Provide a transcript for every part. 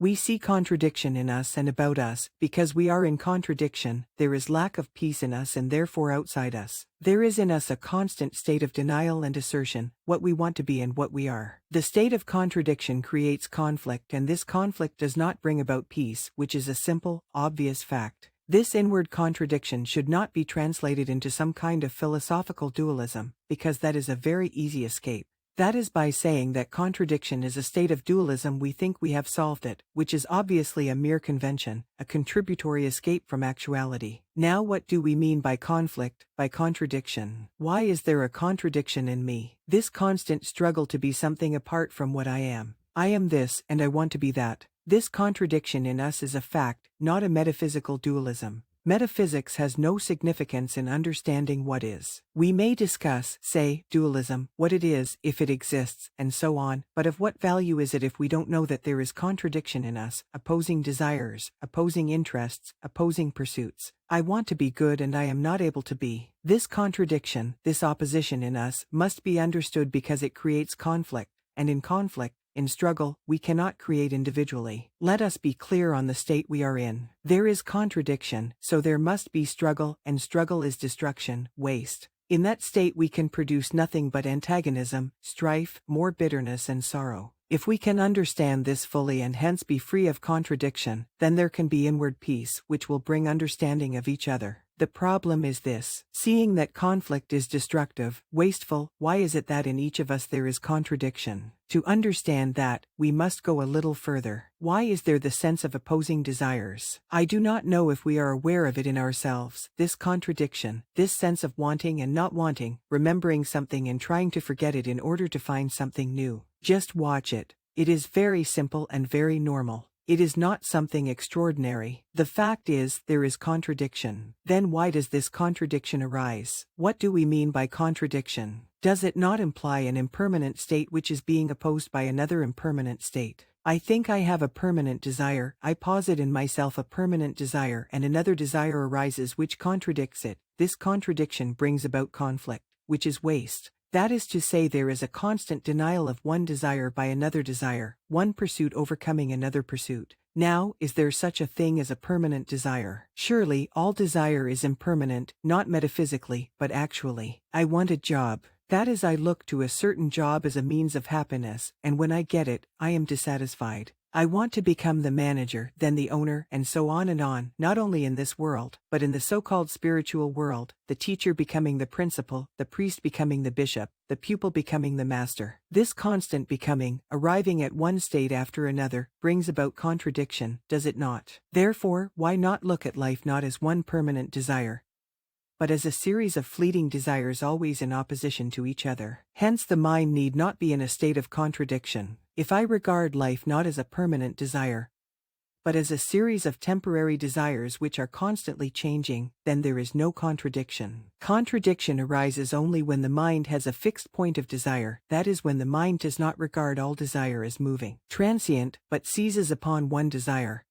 We see contradiction in us and about us. Because we are in contradiction, there is lack of peace in us and therefore outside us. There is in us a constant state of denial and assertion, what we want to be and what we are. The state of contradiction creates conflict, and this conflict does not bring about peace, which is a simple, obvious fact. This inward contradiction should not be translated into some kind of philosophical dualism, because that is a very easy escape. That is by saying that contradiction is a state of dualism we think we have solved it, which is obviously a mere convention, a contributory escape from actuality. Now what do we mean by conflict, by contradiction? Why is there a contradiction in me? This constant struggle to be something apart from what I am. I am this and I want to be that. This contradiction in us is a fact, not a metaphysical dualism. Metaphysics has no significance in understanding what is. We may discuss, say, dualism, what it is, if it exists, and so on, but of what value is it if we don't know that there is contradiction in us, opposing desires, opposing interests, opposing pursuits? I want to be good and I am not able to be. This contradiction, this opposition in us, must be understood because it creates conflict, and in conflict, in struggle, we cannot create individually. Let us be clear on the state we are in. There is contradiction, so there must be struggle, and struggle is destruction, waste. In that state we can produce nothing but antagonism, strife, more bitterness and sorrow. If we can understand this fully and hence be free of contradiction, then there can be inward peace, which will bring understanding of each other. The problem is this: seeing that conflict is destructive, wasteful, why is it that in each of us there is contradiction? To understand that, we must go a little further. Why is there the sense of opposing desires? I do not know if we are aware of it in ourselves, this contradiction, this sense of wanting and not wanting, remembering something and trying to forget it in order to find something new. Just watch it. It is very simple and very normal. It is not something extraordinary. The fact is, there is contradiction. Then why does this contradiction arise? What do we mean by contradiction? Does it not imply an impermanent state which is being opposed by another impermanent state? I think I have a permanent desire, I posit in myself a permanent desire, and another desire arises which contradicts it. This contradiction brings about conflict, which is waste. That is to say, there is a constant denial of one desire by another desire, one pursuit overcoming another pursuit. Now, is there such a thing as a permanent desire? Surely, all desire is impermanent, not metaphysically, but actually. I want a job. That is, I look to a certain job as a means of happiness, and when I get it, I am dissatisfied. I want to become the manager, then the owner, and so on, not only in this world, but in the so-called spiritual world, the teacher becoming the principal, the priest becoming the bishop, the pupil becoming the master. This constant becoming, arriving at one state after another, brings about contradiction, does it not? Therefore, why not look at life not as one permanent desire, but as a series of fleeting desires always in opposition to each other? Hence the mind need not be in a state of contradiction. If I regard life not as a permanent desire, but as a series of temporary desires which are constantly changing, then there is no contradiction. Contradiction arises only when the mind has a fixed point of desire, that is, when the mind does not regard all desire as moving, transient, but seizes upon one desire,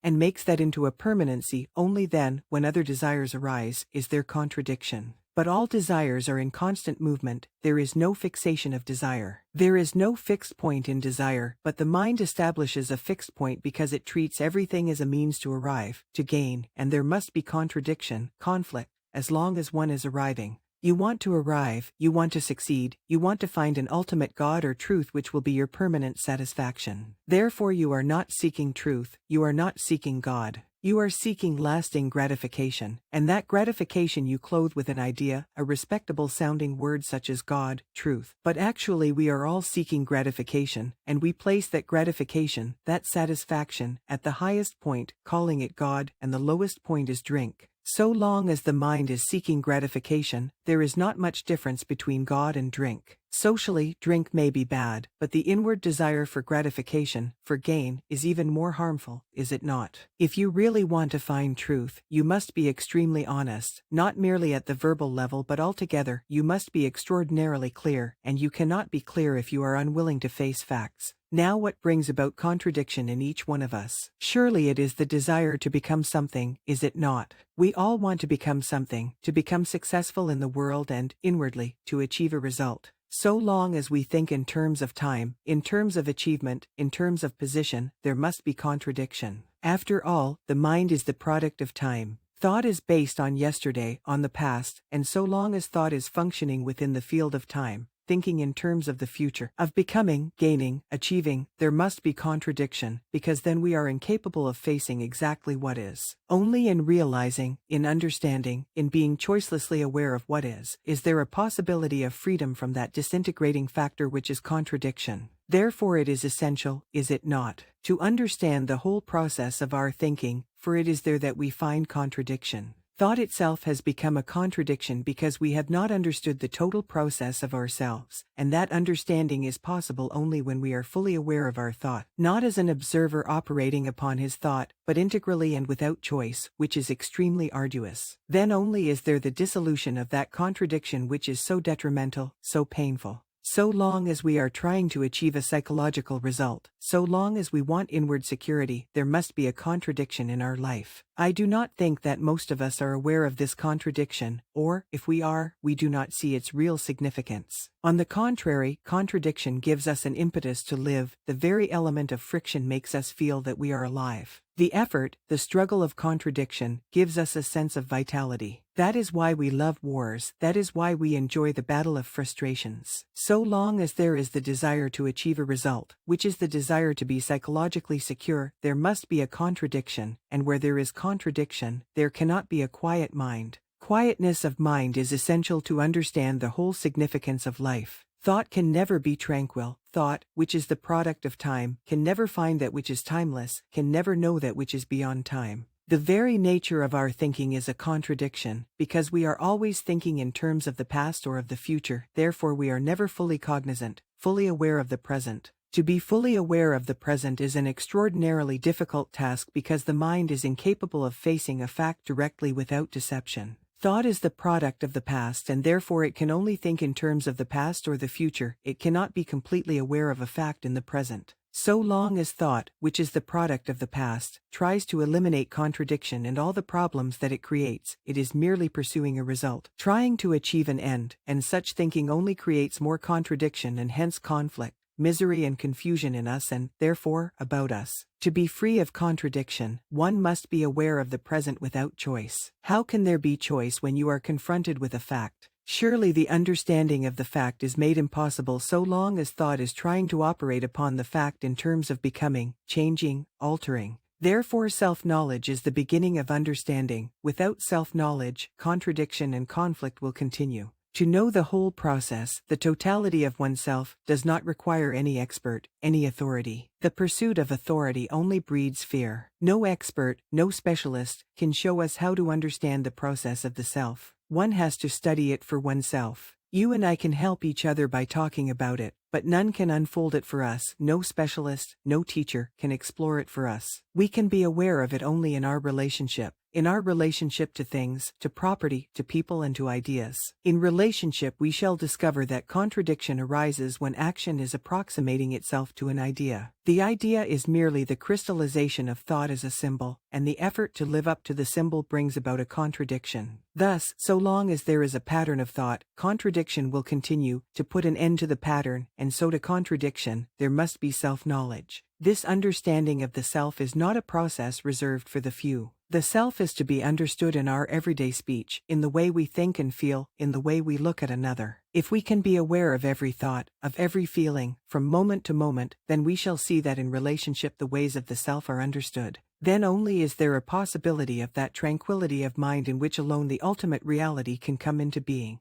and makes that into a permanency. Only then, when other desires arise, is there contradiction. But all desires are in constant movement, there is no fixation of desire. There is no fixed point in desire, but the mind establishes a fixed point because it treats everything as a means to arrive, to gain, and there must be contradiction, conflict, as long as one is arriving. You want to arrive, you want to succeed, you want to find an ultimate God or truth which will be your permanent satisfaction. Therefore you are not seeking truth, you are not seeking God. You are seeking lasting gratification, and that gratification you clothe with an idea, a respectable sounding word such as God, truth. But actually we are all seeking gratification, and we place that gratification, that satisfaction, at the highest point, calling it God, and the lowest point is drink. So long as the mind is seeking gratification, there is not much difference between God and drink. Socially, drink may be bad, but the inward desire for gratification, for gain, is even more harmful, is it not? If you really want to find truth, you must be extremely honest, not merely at the verbal level but altogether. You must be extraordinarily clear, and you cannot be clear if you are unwilling to face facts. Now what brings about contradiction in each one of us? Surely it is the desire to become something, is it not? We all want to become something, to become successful in the world and, inwardly, to achieve a result. So long as we think in terms of time, in terms of achievement, in terms of position, there must be contradiction. After all, the mind is the product of time. Thought is based on yesterday, on the past, and so long as thought is functioning within the field of time, thinking in terms of the future, of becoming, gaining, achieving, there must be contradiction, because then we are incapable of facing exactly what is. Only in realizing, in understanding, in being choicelessly aware of what is there a possibility of freedom from that disintegrating factor which is contradiction. Therefore it is essential, is it not, to understand the whole process of our thinking, for it is there that we find contradiction. Thought itself has become a contradiction because we have not understood the total process of ourselves, and that understanding is possible only when we are fully aware of our thought, not as an observer operating upon his thought, but integrally and without choice, which is extremely arduous. Then only is there the dissolution of that contradiction which is so detrimental, so painful. So long as we are trying to achieve a psychological result, so long as we want inward security, there must be a contradiction in our life. I do not think that most of us are aware of this contradiction, or, if we are, we do not see its real significance. On the contrary, contradiction gives us an impetus to live. The very element of friction makes us feel that we are alive. The effort, the struggle of contradiction, gives us a sense of vitality. That is why we love wars, that is why we enjoy the battle of frustrations. So long as there is the desire to achieve a result, which is the desire to be psychologically secure, there must be a contradiction, and where there is contradiction, there cannot be a quiet mind. Quietness of mind is essential to understand the whole significance of life. Thought can never be tranquil. Thought, which is the product of time, can never find that which is timeless, can never know that which is beyond time. The very nature of our thinking is a contradiction, because we are always thinking in terms of the past or of the future, therefore we are never fully cognizant, fully aware of the present. To be fully aware of the present is an extraordinarily difficult task because the mind is incapable of facing a fact directly without deception. Thought is the product of the past and therefore it can only think in terms of the past or the future, it cannot be completely aware of a fact in the present. So long as thought, which is the product of the past, tries to eliminate contradiction and all the problems that it creates, it is merely pursuing a result, trying to achieve an end, and such thinking only creates more contradiction and hence conflict, misery and confusion in us and, therefore, about us. To be free of contradiction, one must be aware of the present without choice. How can there be choice when you are confronted with a fact? Surely the understanding of the fact is made impossible so long as thought is trying to operate upon the fact in terms of becoming, changing, altering. Therefore self-knowledge is the beginning of understanding. Without self-knowledge, contradiction and conflict will continue. To know the whole process, the totality of oneself, does not require any expert, any authority. The pursuit of authority only breeds fear. No expert, no specialist, can show us how to understand the process of the self. One has to study it for oneself. You and I can help each other by talking about it, but none can unfold it for us. No specialist, no teacher, can explore it for us. We can be aware of it only in our relationship. In our relationship to things, to property, to people and to ideas. In relationship we shall discover that contradiction arises when action is approximating itself to an idea. The idea is merely the crystallization of thought as a symbol, and the effort to live up to the symbol brings about a contradiction. Thus, so long as there is a pattern of thought, contradiction will continue. To put an end to the pattern, and so to contradiction, there must be self-knowledge. This understanding of the self is not a process reserved for the few. The self is to be understood in our everyday speech, in the way we think and feel, in the way we look at another. If we can be aware of every thought, of every feeling, from moment to moment, then we shall see that in relationship the ways of the self are understood. Then only is there a possibility of that tranquility of mind in which alone the ultimate reality can come into being.